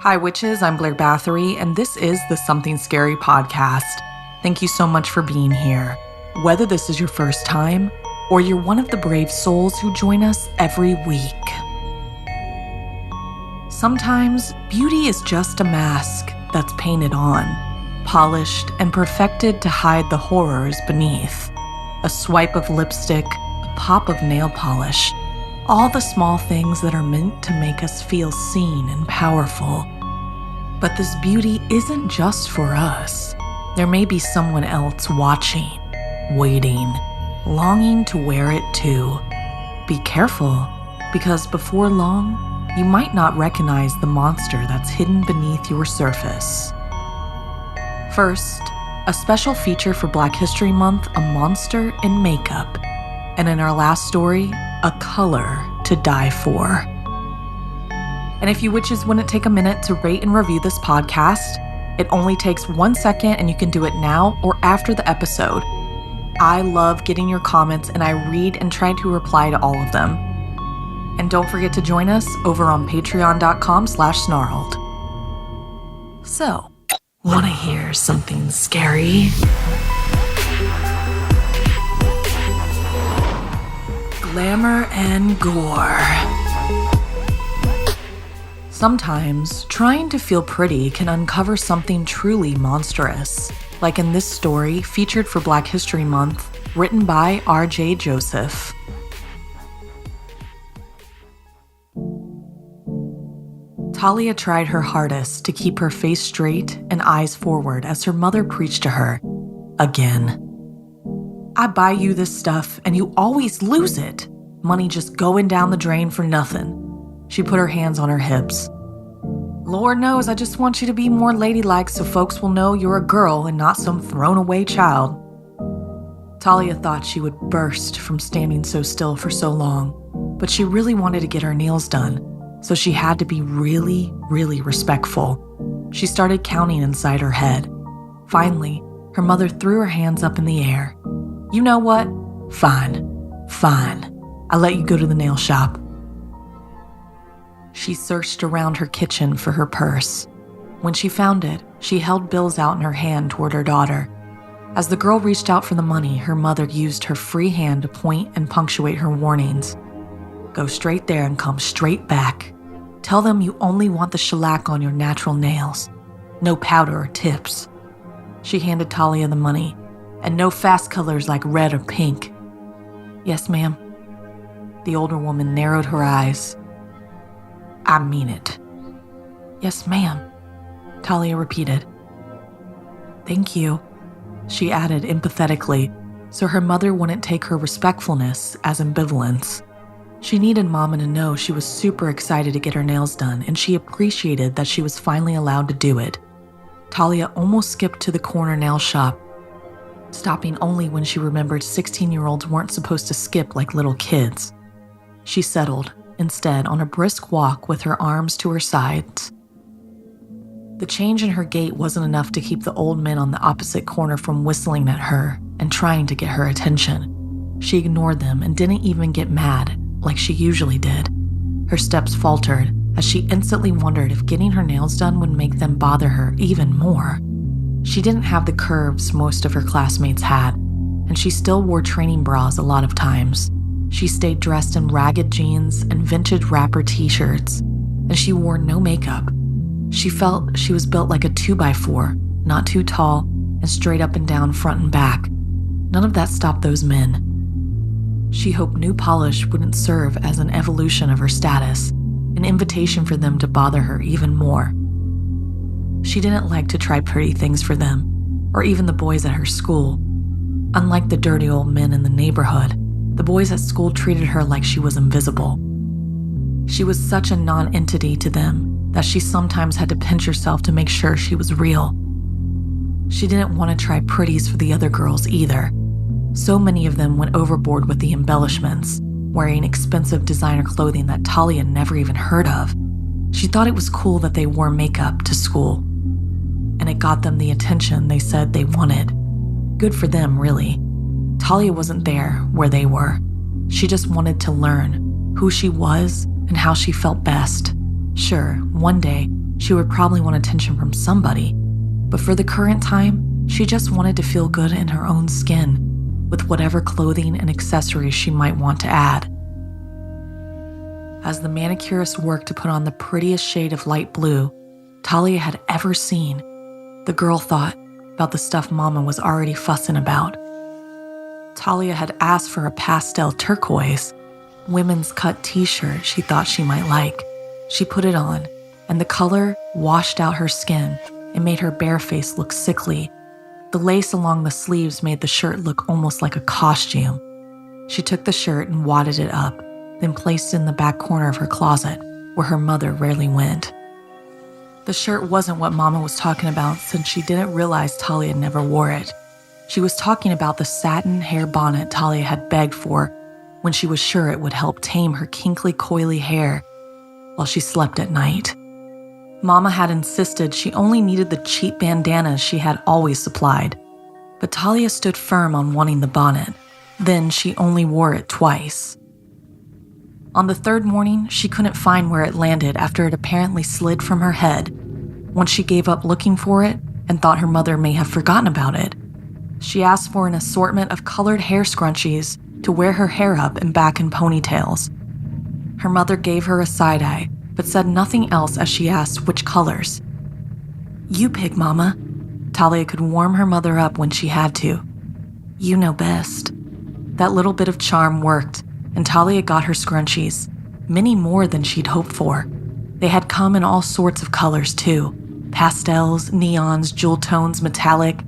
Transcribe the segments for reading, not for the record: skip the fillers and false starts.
Hi, witches. I'm Blair Bathory, and this is the Something Scary podcast. Thank you so much for being here. Whether this is your first time, or you're one of the brave souls who join us every week. Sometimes, beauty is just a mask that's painted on, polished and perfected to hide the horrors beneath. A swipe of lipstick, a pop of nail polish, all the small things that are meant to make us feel seen and powerful. But this beauty isn't just for us. There may be someone else watching, waiting, longing to wear it too. Be careful, because before long, you might not recognize the monster that's hidden beneath your surface. First, a special feature for Black History Month, a monster in makeup. And in our last story, a color to die for. And if you witches wouldn't take a minute to rate and review this podcast, it only takes 1 second and you can do it now or after the episode. I love getting your comments and I read and try to reply to all of them. And don't forget to join us over on patreon.com/snarled. So, wanna hear something scary? Glamour and Gore. Sometimes, trying to feel pretty can uncover something truly monstrous, like in this story featured for Black History Month, written by R.J. Joseph. Talia tried her hardest to keep her face straight and eyes forward as her mother preached to her, again. I buy you this stuff and you always lose it. Money just going down the drain for nothing. She put her hands on her hips. Lord knows I just want you to be more ladylike so folks will know you're a girl and not some thrown-away child. Talia thought she would burst from standing so still for so long, but she really wanted to get her nails done, so she had to be really, really respectful. She started counting inside her head. Finally, her mother threw her hands up in the air. You know what? Fine. I'll let you go to the nail shop. She searched around her kitchen for her purse. When she found it, she held bills out in her hand toward her daughter. As the girl reached out for the money, her mother used her free hand to point and punctuate her warnings. Go straight there and come straight back. Tell them you only want the shellac on your natural nails. No powder or tips. She handed Talia the money. And no fast colors like red or pink. Yes, ma'am. The older woman narrowed her eyes. I mean it. Yes, ma'am, Talia repeated. Thank you, she added empathetically, so her mother wouldn't take her respectfulness as ambivalence. She needed Mama to know she was super excited to get her nails done, and she appreciated that she was finally allowed to do it. Talia almost skipped to the corner nail shop, stopping only when she remembered 16-year-olds weren't supposed to skip like little kids. She settled, instead, on a brisk walk with her arms to her sides. The change in her gait wasn't enough to keep the old men on the opposite corner from whistling at her and trying to get her attention. She ignored them and didn't even get mad like she usually did. Her steps faltered as she instantly wondered if getting her nails done would make them bother her even more. She didn't have the curves most of her classmates had, and she still wore training bras a lot of times. She stayed dressed in ragged jeans and vintage rapper t-shirts, and she wore no makeup. She felt she was built like a 2x4, not too tall, and straight up and down front and back. None of that stopped those men. She hoped new polish wouldn't serve as an evolution of her status, an invitation for them to bother her even more. She didn't like to try pretty things for them, or even the boys at her school. Unlike the dirty old men in the neighborhood, the boys at school treated her like she was invisible. She was such a non-entity to them that she sometimes had to pinch herself to make sure she was real. She didn't want to try pretties for the other girls either. So many of them went overboard with the embellishments, wearing expensive designer clothing that Talia never even heard of. She thought it was cool that they wore makeup to school, and it got them the attention they said they wanted. Good for them, really. Talia wasn't there where they were. She just wanted to learn who she was and how she felt best. Sure, one day, She would probably want attention from somebody, but for the current time, she just wanted to feel good in her own skin, with whatever clothing and accessories she might want to add. As the manicurist worked to put on the prettiest shade of light blue Talia had ever seen, the girl thought about the stuff Mama was already fussing about. Talia had asked for a pastel turquoise, women's cut t-shirt she thought she might like. She put it on, and the color washed out her skin and made her bare face look sickly. The lace along the sleeves made the shirt look almost like a costume. She took the shirt and wadded it up, then placed it in the back corner of her closet, where her mother rarely went. The shirt wasn't what Mama was talking about, since she didn't realize Talia never wore it. She was talking about the satin hair bonnet Talia had begged for when she was sure it would help tame her kinkly, coily hair while she slept at night. Mama had insisted she only needed the cheap bandanas she had always supplied, but Talia stood firm on wanting the bonnet. Then she only wore it twice. On the third morning, she couldn't find where it landed after it apparently slid from her head. Once she gave up looking for it and thought her mother may have forgotten about it, she asked for an assortment of colored hair scrunchies to wear her hair up and back in ponytails. Her mother gave her a side-eye, but said nothing else as she asked which colors. "You pick, Mama." Talia could warm her mother up when she had to. "You know best." That little bit of charm worked, and Talia got her scrunchies, many more than she'd hoped for. They had come in all sorts of colors too, pastels, neons, jewel tones, metallic,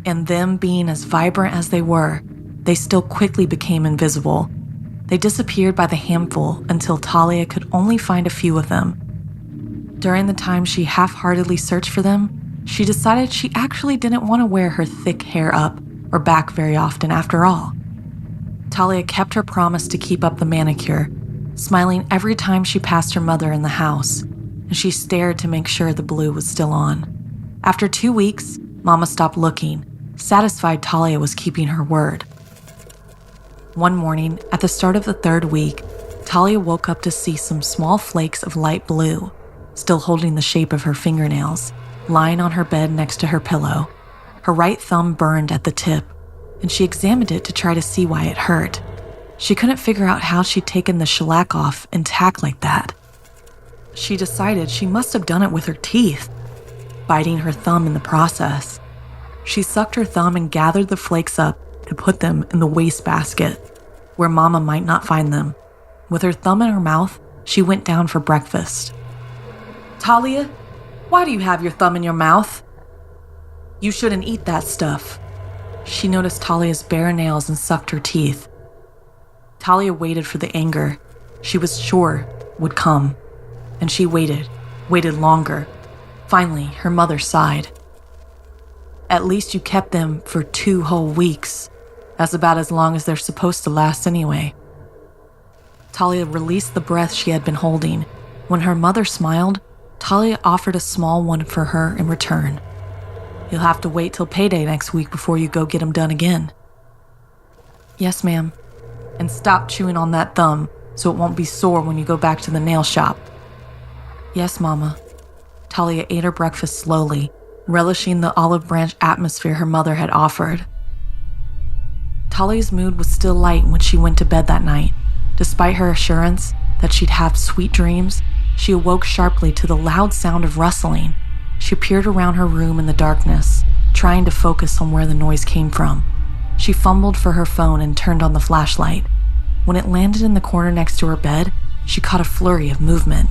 and them being as vibrant as they were, they still quickly became invisible. They disappeared by the handful until Talia could only find a few of them. During the time she half-heartedly searched for them, she decided she actually didn't want to wear her thick hair up or back very often after all. Talia kept her promise to keep up the manicure, smiling every time she passed her mother in the house, and she stared to make sure the blue was still on. After 2 weeks, Mama stopped looking, satisfied Talia was keeping her word. One morning, at the start of the third week, Talia woke up to see some small flakes of light blue, still holding the shape of her fingernails, lying on her bed next to her pillow. Her right thumb burned at the tip, and she examined it to try to see why it hurt. She couldn't figure out how she'd taken the shellac off intact like that. She decided she must have done it with her teeth, biting her thumb in the process. She sucked her thumb and gathered the flakes up to put them in the wastebasket, where Mama might not find them. With her thumb in her mouth, she went down for breakfast. "Talia, why do you have your thumb in your mouth? You shouldn't eat that stuff." She noticed Talia's bare nails and sucked her teeth. Talia waited for the anger she was sure would come, and she waited longer. Finally, her mother sighed. "At least you kept them for 2 whole weeks. That's about as long as they're supposed to last anyway." Talia released the breath she had been holding. When her mother smiled, Talia offered a small one for her in return. "You'll have to wait till payday next week before you go get them done again." "Yes, ma'am. And stop chewing on that thumb so it won't be sore when you go back to the nail shop." "Yes, Mama." Talia ate her breakfast slowly, relishing the olive branch atmosphere her mother had offered. Talia's mood was still light when she went to bed that night. Despite her assurance that she'd have sweet dreams, she awoke sharply to the loud sound of rustling. She peered around her room in the darkness, trying to focus on where the noise came from. She fumbled for her phone and turned on the flashlight. When it landed in the corner next to her bed, she caught a flurry of movement.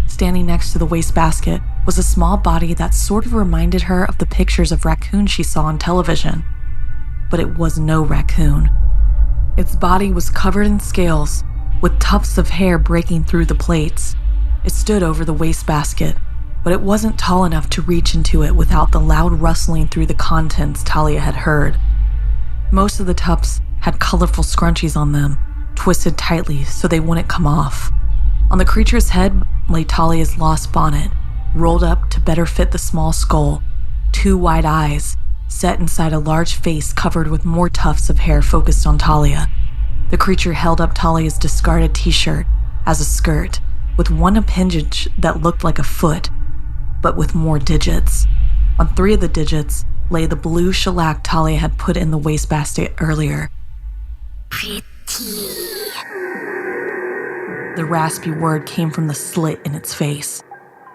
Standing next to the wastebasket was a small body that sort of reminded her of the pictures of raccoons she saw on television. But it was no raccoon. Its body was covered in scales, with tufts of hair breaking through the plates. It stood over the wastebasket, but it wasn't tall enough to reach into it without the loud rustling through the contents Talia had heard. Most of the tufts had colorful scrunchies on them, twisted tightly so they wouldn't come off. On the creature's head lay Talia's lost bonnet, rolled up to better fit the small skull, 2 wide eyes, set inside a large face covered with more tufts of hair focused on Talia. The creature held up Talia's discarded t-shirt as a skirt, with one appendage that looked like a foot, but with more digits. On 3 of the digits lay the blue shellac Talia had put in the wastebasket earlier. Pretty. The raspy word came from the slit in its face.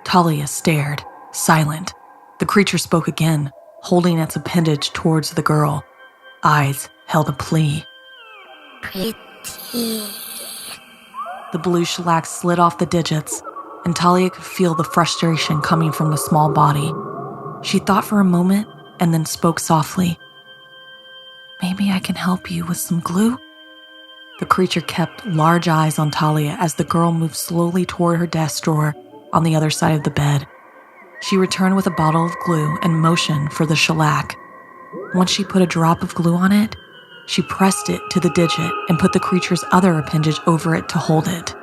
Talia stared, silent. The creature spoke again, holding its appendage towards the girl. Eyes held a plea. Pretty. The blue shellac slid off the digits, and Talia could feel the frustration coming from the small body. She thought for a moment and then spoke softly. Maybe I can help you with some glue? The creature kept large eyes on Talia as the girl moved slowly toward her desk drawer on the other side of the bed. She returned with a bottle of glue and motioned for the shellac. Once she put a drop of glue on it, she pressed it to the digit and put the creature's other appendage over it to hold it.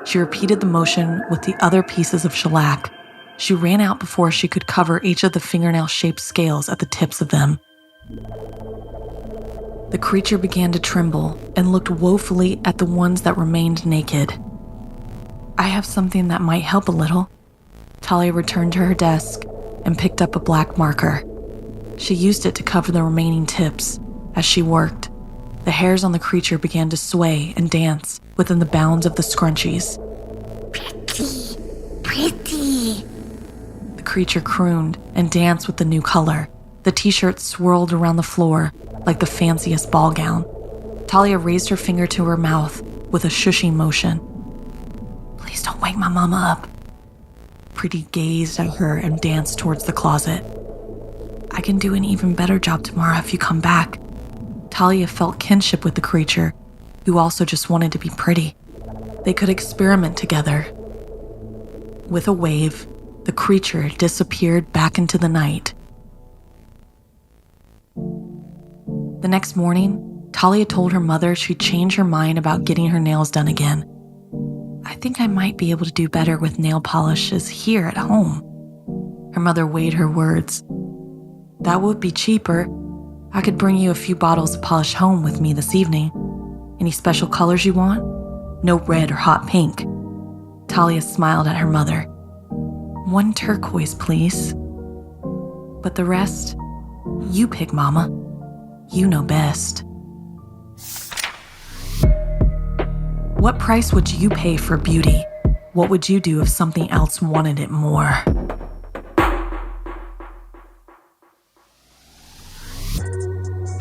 She repeated the motion with the other pieces of shellac. She ran out before she could cover each of the fingernail-shaped scales at the tips of them. The creature began to tremble and looked woefully at the ones that remained naked. I have something that might help a little. Talia returned to her desk and picked up a black marker. She used it to cover the remaining tips. As she worked, the hairs on the creature began to sway and dance within the bounds of the scrunchies. Pretty. The creature crooned and danced with the new color. The t-shirt swirled around the floor like the fanciest ball gown. Talia raised her finger to her mouth with a shushing motion. Please don't wake my mama up. Pretty gazed at her and danced towards the closet. I can do an even better job tomorrow if you come back. Talia felt kinship with the creature, who also just wanted to be pretty. They could experiment together. With a wave, the creature disappeared back into the night. The next morning, Talia told her mother she'd changed her mind about getting her nails done again. I think I might be able to do better with nail polishes here at home. Her mother weighed her words. That would be cheaper. I could bring you a few bottles of polish home with me this evening. Any special colors you want? No red or hot pink. Talia smiled at her mother. One turquoise, please. But the rest, you pick, Mama. You know best. What price would you pay for beauty? What would you do if something else wanted it more?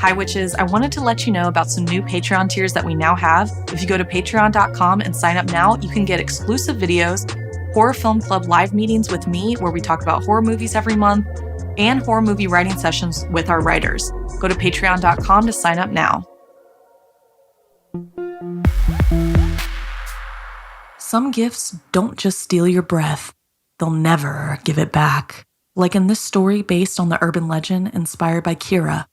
Hi Witches, I wanted to let you know about some new Patreon tiers that we now have. If you go to patreon.com and sign up now, you can get exclusive videos, Horror Film Club live meetings with me where we talk about horror movies every month, and horror movie writing sessions with our writers. Go to patreon.com to sign up now. Some gifts don't just steal your breath, they'll never give it back. Like in this story based on the urban legend inspired by Kira.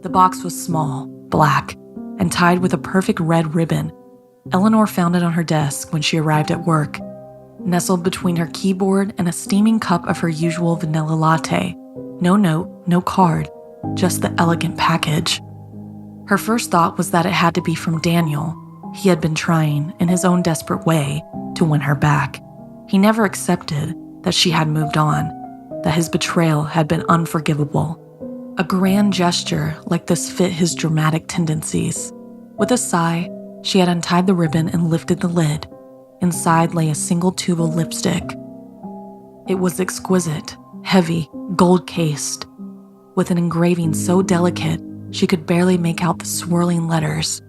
The box was small, black, and tied with a perfect red ribbon. Eleanor found it on her desk when she arrived at work, nestled between her keyboard and a steaming cup of her usual vanilla latte. No note, no card, just the elegant package. Her first thought was that it had to be from Daniel. He had been trying, in his own desperate way, to win her back. He never accepted that she had moved on, that his betrayal had been unforgivable. A grand gesture like this fit his dramatic tendencies. With a sigh, she had untied the ribbon and lifted the lid. Inside lay a single tube of lipstick. It was exquisite, heavy, gold-cased, with an engraving so delicate she could barely make out the swirling letters.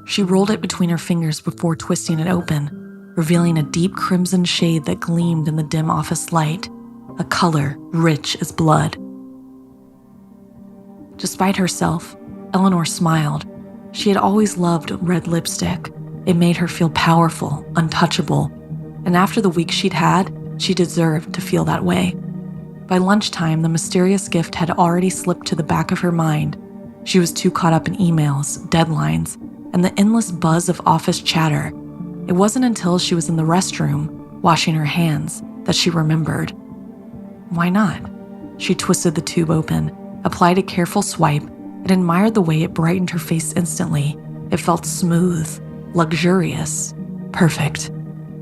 She rolled it between her fingers before twisting it open, revealing a deep crimson shade that gleamed in the dim office light, a color rich as blood. Despite herself, Eleanor smiled. She had always loved red lipstick. It made her feel powerful, untouchable, and after the week she'd had, she deserved to feel that way. By lunchtime, the mysterious gift had already slipped to the back of her mind. She was too caught up in emails, deadlines, and the endless buzz of office chatter. It wasn't until she was in the restroom, washing her hands, that she remembered. Why not? She twisted the tube open, applied a careful swipe, and admired the way it brightened her face instantly. It felt smooth, luxurious, perfect,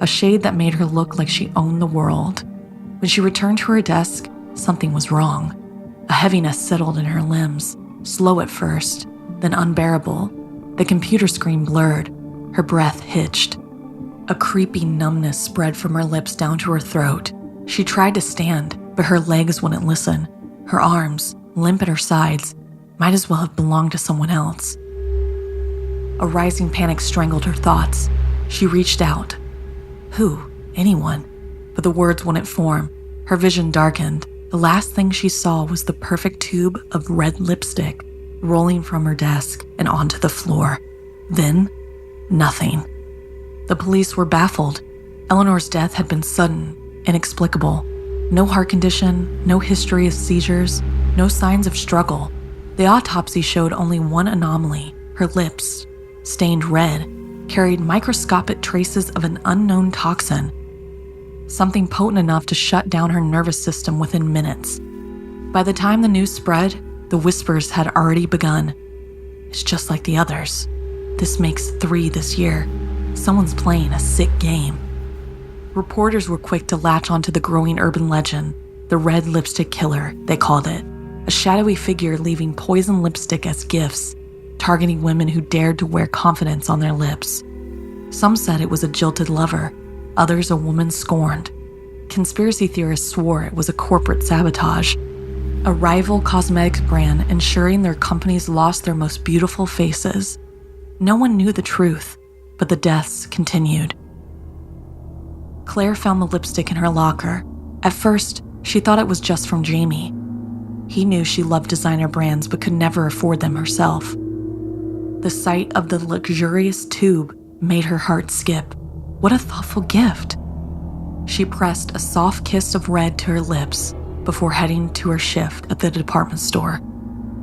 a shade that made her look like she owned the world. When she returned to her desk, something was wrong. A heaviness settled in her limbs, slow at first, then unbearable. The computer screen blurred, her breath hitched. A creepy numbness spread from her lips down to her throat. She tried to stand, but her legs wouldn't listen. Her arms, limp at her sides, might as well have belonged to someone else. A rising panic strangled her thoughts. She reached out. Who? Anyone. But the words wouldn't form. Her vision darkened. The last thing she saw was the perfect tube of red lipstick rolling from her desk and onto the floor. Then, nothing. The police were baffled. Eleanor's death had been sudden, inexplicable. No heart condition, no history of seizures, no signs of struggle. The autopsy showed only one anomaly. Her lips, stained red, carried microscopic traces of an unknown toxin. Something potent enough to shut down her nervous system within minutes. By the time the news spread, the whispers had already begun. It's just like the others. This makes 3 this year. Someone's playing a sick game. Reporters were quick to latch onto the growing urban legend, the red lipstick killer, they called it. A shadowy figure leaving poison lipstick as gifts, targeting women who dared to wear confidence on their lips. Some said it was a jilted lover, others a woman scorned. Conspiracy theorists swore it was a corporate sabotage, a rival cosmetics brand ensuring their companies lost their most beautiful faces. No one knew the truth, but the deaths continued. Claire found the lipstick in her locker. At first, she thought it was just from Jamie. He knew she loved designer brands but could never afford them herself. The sight of the luxurious tube made her heart skip. What a thoughtful gift. She pressed a soft kiss of red to her lips before heading to her shift at the department store.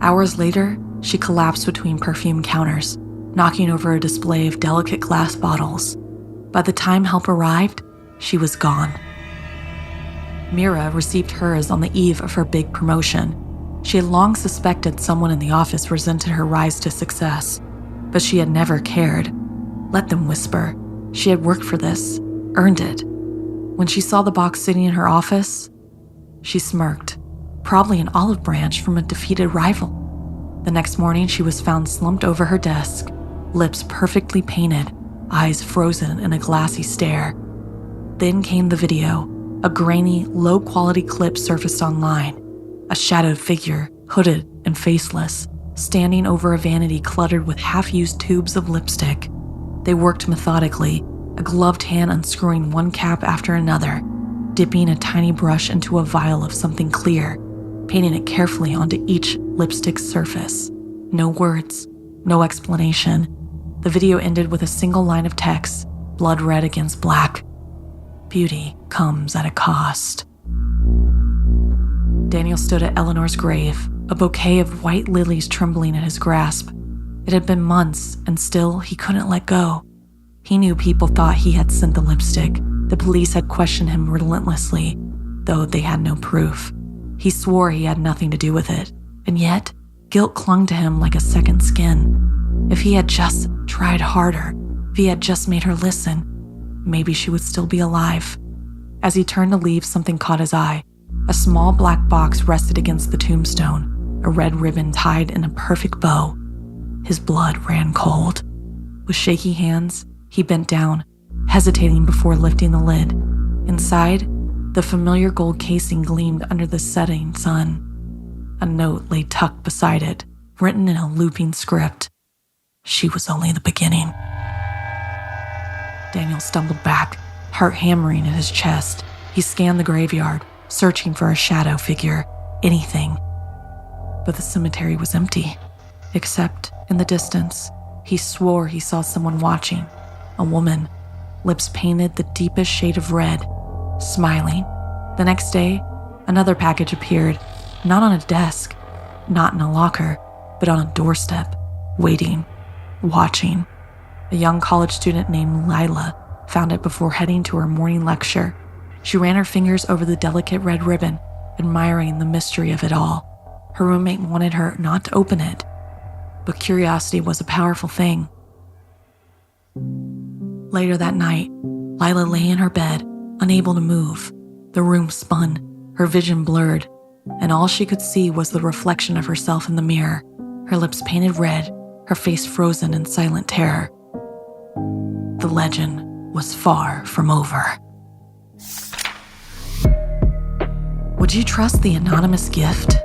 Hours later, she collapsed between perfume counters, knocking over a display of delicate glass bottles. By the time help arrived, she was gone. Mira received hers on the eve of her big promotion. She had long suspected someone in the office resented her rise to success, but she had never cared. Let them whisper. She had worked for this, earned it. When she saw the box sitting in her office, she smirked, probably an olive branch from a defeated rival. The next morning, she was found slumped over her desk, lips perfectly painted, eyes frozen in a glassy stare. Then came the video. A grainy, low-quality clip surfaced online. A shadowed figure, hooded and faceless, standing over a vanity cluttered with half-used tubes of lipstick. They worked methodically, a gloved hand unscrewing one cap after another, dipping a tiny brush into a vial of something clear, painting it carefully onto each lipstick surface. No words, no explanation. The video ended with a single line of text, blood red against black. Beauty comes at a cost. Daniel stood at Eleanor's grave, a bouquet of white lilies trembling in his grasp. It had been months, and still he couldn't let go. He knew people thought he had sent the lipstick. The police had questioned him relentlessly, though they had no proof. He swore he had nothing to do with it, and yet guilt clung to him like a second skin. If he had just tried harder, if he had just made her listen, maybe she would still be alive. As he turned to leave, something caught his eye. A small black box rested against the tombstone, a red ribbon tied in a perfect bow. His blood ran cold. With shaky hands, he bent down, hesitating before lifting the lid. Inside, the familiar gold casing gleamed under the setting sun. A note lay tucked beside it, written in a looping script. She was only the beginning. Daniel stumbled back, heart hammering in his chest. He scanned the graveyard, searching for a shadow figure, anything. But the cemetery was empty, except in the distance. He swore he saw someone watching, a woman, lips painted the deepest shade of red, smiling. The next day, another package appeared, not on a desk, not in a locker, but on a doorstep, waiting, watching. A young college student named Lila found it before heading to her morning lecture. She ran her fingers over the delicate red ribbon, admiring the mystery of it all. Her roommate wanted her not to open it, but curiosity was a powerful thing. Later that night, Lila lay in her bed, unable to move. The room spun, her vision blurred, and all she could see was the reflection of herself in the mirror, her lips painted red, her face frozen in silent terror. The legend was far from over. Would you trust the anonymous gift?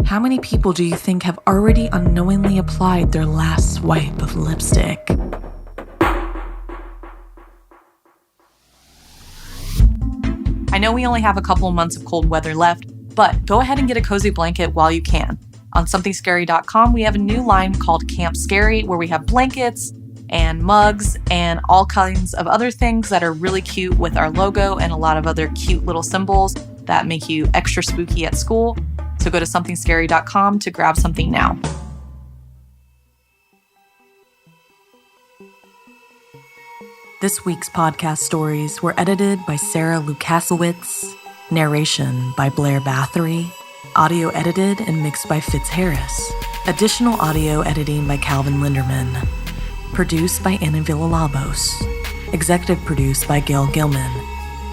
How many people do you think have already unknowingly applied their last swipe of lipstick? I know we only have a couple of months of cold weather left, but go ahead and get a cozy blanket while you can. On somethingscary.com, we have a new line called Camp Scary, where we have blankets and mugs and all kinds of other things that are really cute with our logo and a lot of other cute little symbols that make you extra spooky at school. So go to somethingscary.com to grab something now. This week's podcast stories were edited by Sarah Lukasiewicz, narration by Blair Bathory, audio edited and mixed by Fitz Harris, additional audio editing by Calvin Linderman, produced by Anna Villalobos, executive produced by Gail Gilman,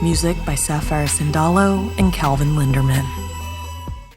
music by Sapphire Sindalo and Calvin Linderman.